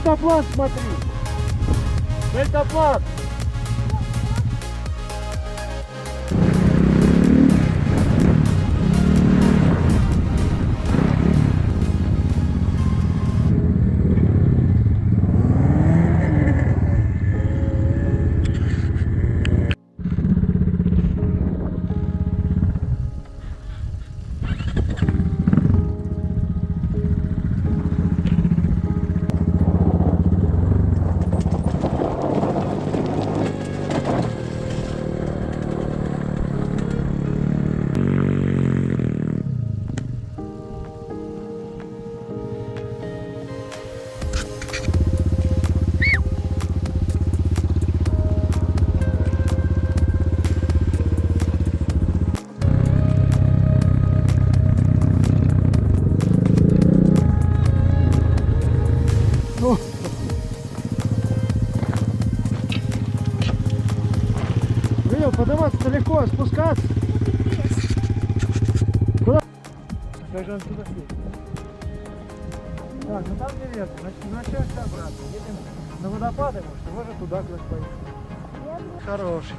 Дельтаплан смотри. Дельтаплан. Видел, подниматься легко, а спускаться. Куда? Как же он туда сидит? Так, ну там неверно. Начнем обратно. Едем на водопады, может, может туда куда-то поехать. Хороший.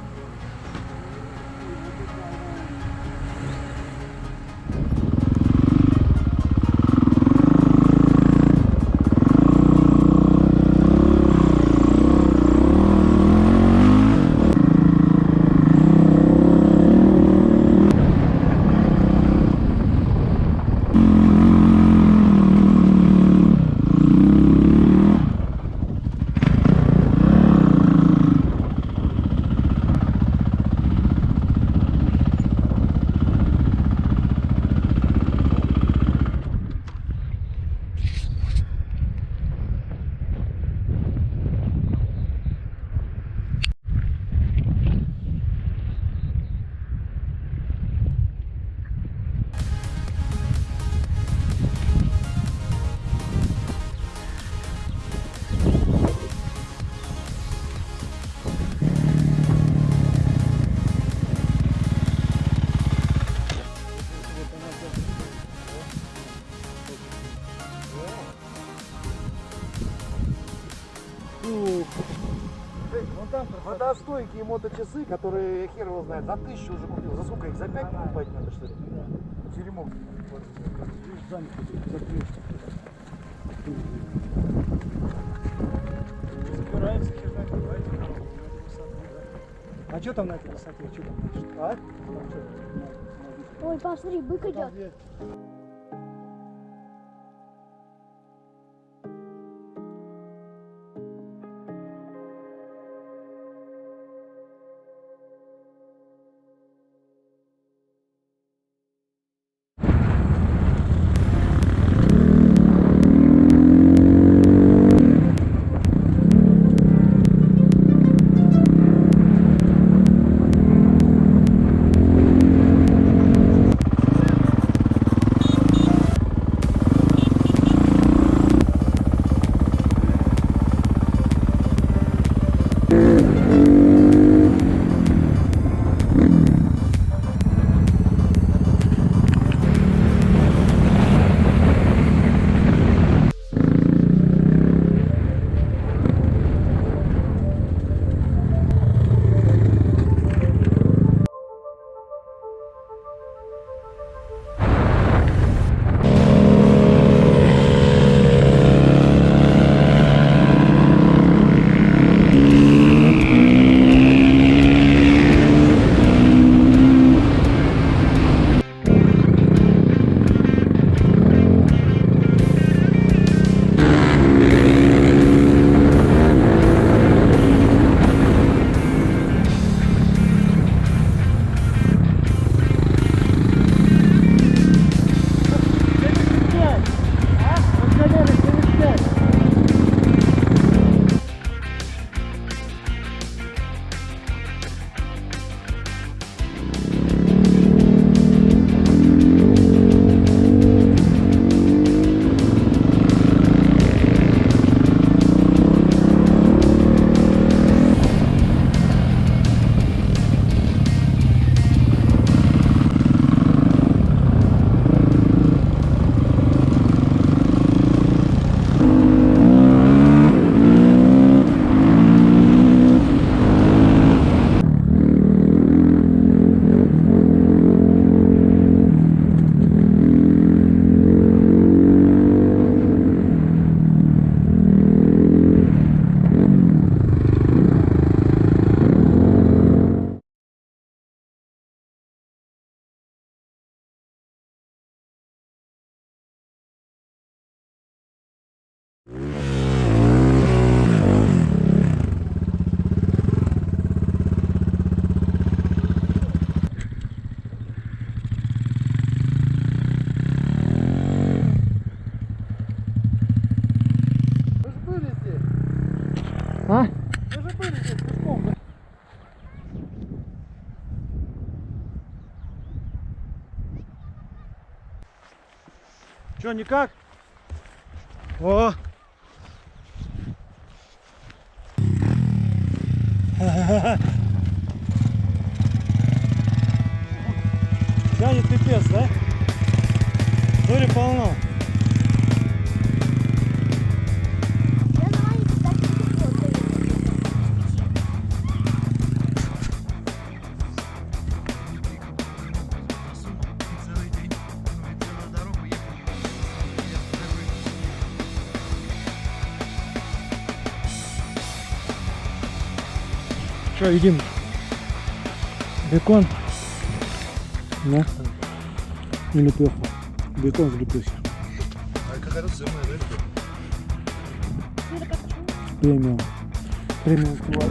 Водостойкие моточасы, которые хер его знает, за 1000 уже купил. За сколько их? За 5 покупать надо, что ли? Теремок. Забирается херня, а что там на этой высоте? Что там? А? Ой, посмотри, бык идет. натуре здесь пешком. Че, никак? О! Тянет пипец, да? Дури полно. Я на маленький так и фотаю. Целый день, целую дорогу ехал. Что, едим бекон? Да? Или пеху? Бекон с лепехой. А какая тут самая, да? Премиум. Премиум кило.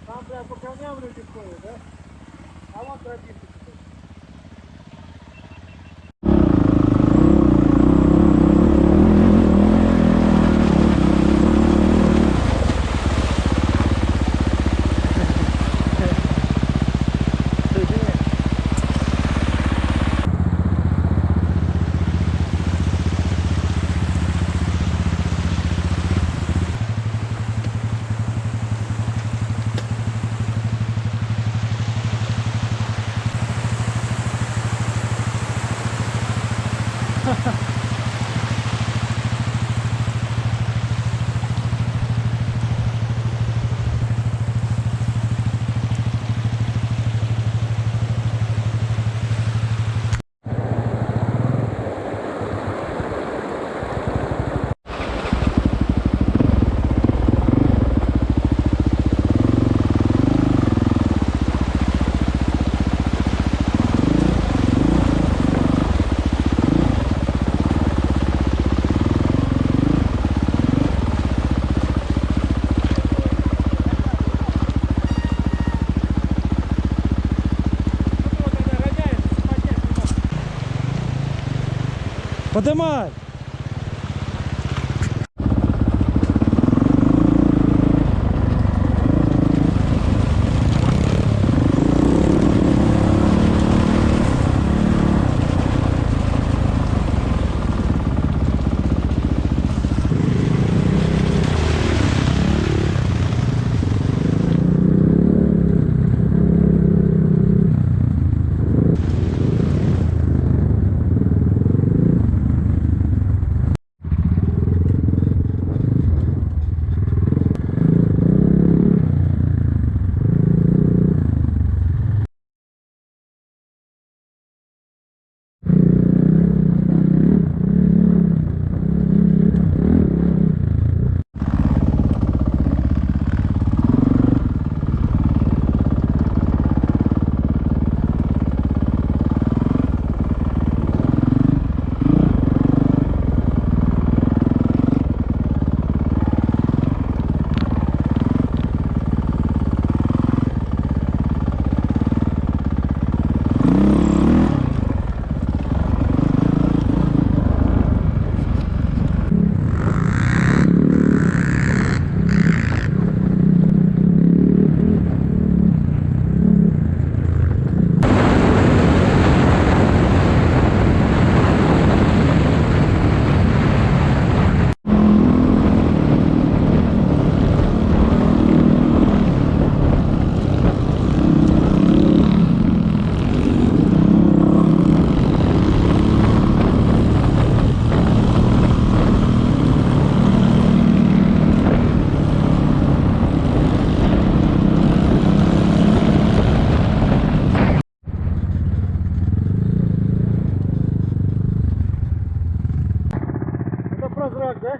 Там прям по камням люди ходят, да? А вон тропинка теперь. Подымай! Это прозрак, да?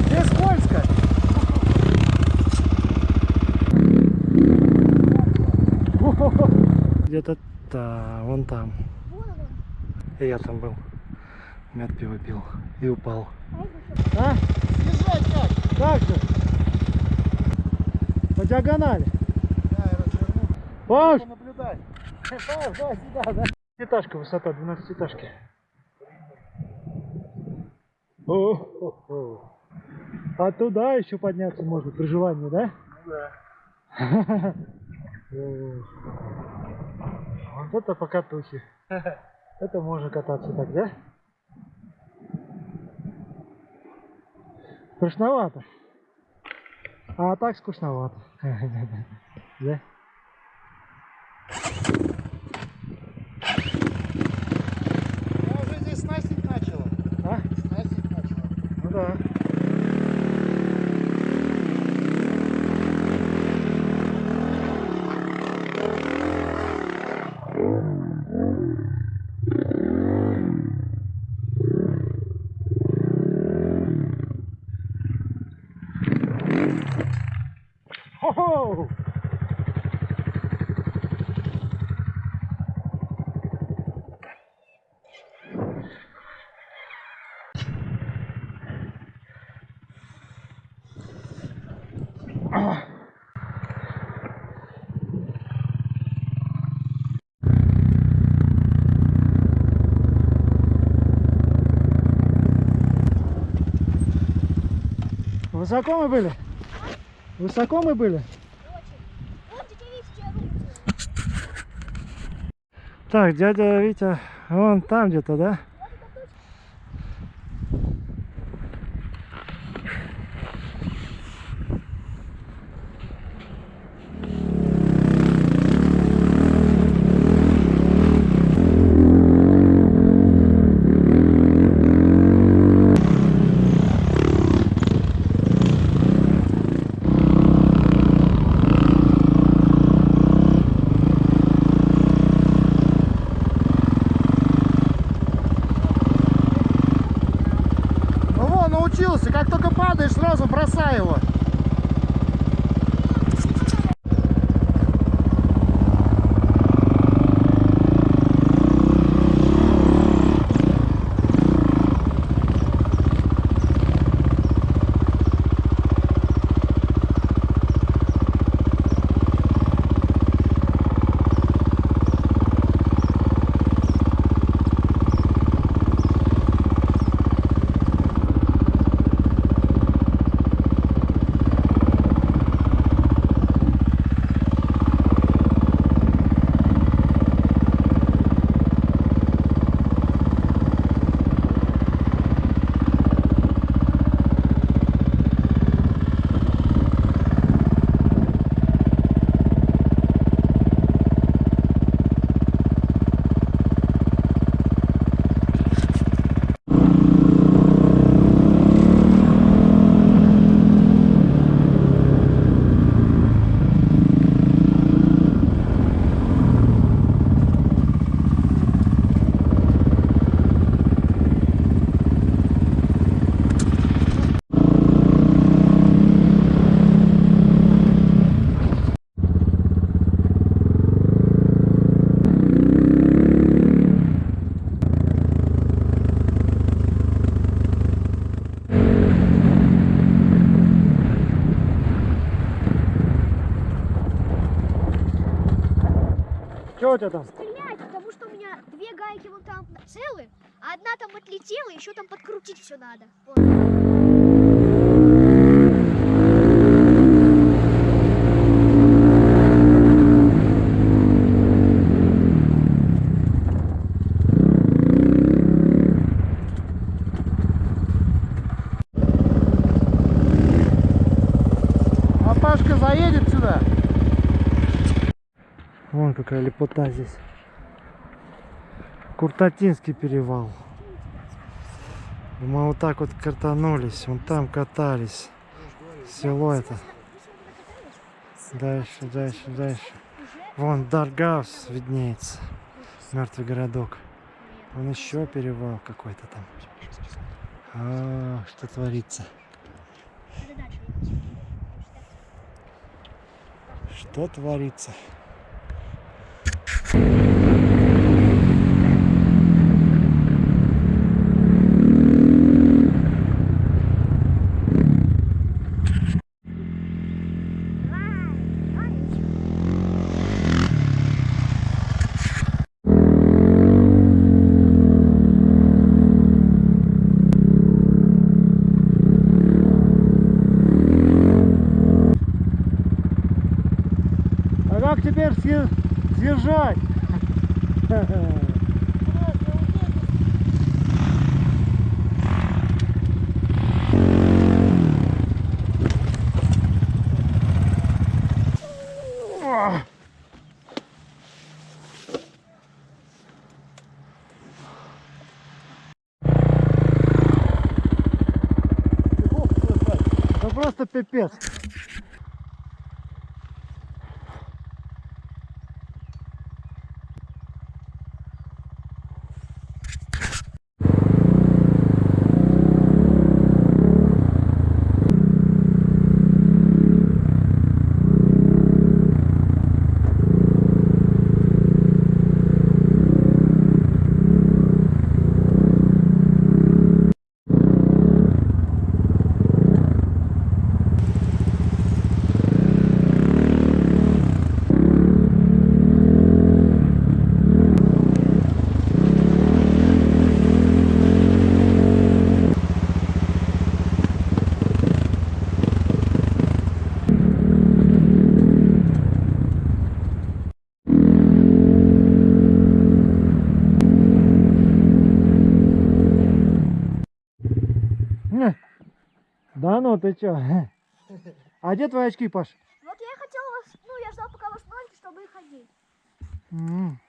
Где скользко? Где-то вон там. Вон он. И я там был. Мед пиво пил и упал. А это что? А? Съезжать как? Так же. По диагонали. Да, я разверну. Паш! Понаблюдай. Паш, давай сюда, да? Этажка, высота 12-этажки. О-хо-хо. А туда еще подняться можно при желании, да? Ну да. Вот это покатухи. Это можно кататься так, да? Скучновато. А так скучновато. Да? Я уже здесь снастить начала. А? Снастить начала. Ну да. Хо-хо! Высоко мы были? Высоко мы были? Очень. Вот дядя Витя тебя руки. Так, дядя Витя, вон там где-то, да? Ну вон, научился. Как только падаешь, сразу бросай его. Что у тебя там? Стрелять, потому что у меня две гайки вон там целы, а одна там отлетела, еще там подкрутить все надо. Вот. А Пашка заедет сюда. Вон какая лепота здесь. Куртатинский перевал. Мы вот так вот катанулись, вон там катались. Село это. Дальше, дальше, дальше. Вон Даргаус виднеется. Мертвый городок. Вон еще перевал какой-то там. А, что творится? Надо дальше ехать. Что творится? А как теперь съезжать? Это просто пипец. Да ну ты чё? А где твои очки, Паш? Вот я хотела вас, ну, я ждал, пока вы остановитесь, чтобы их одеть. М.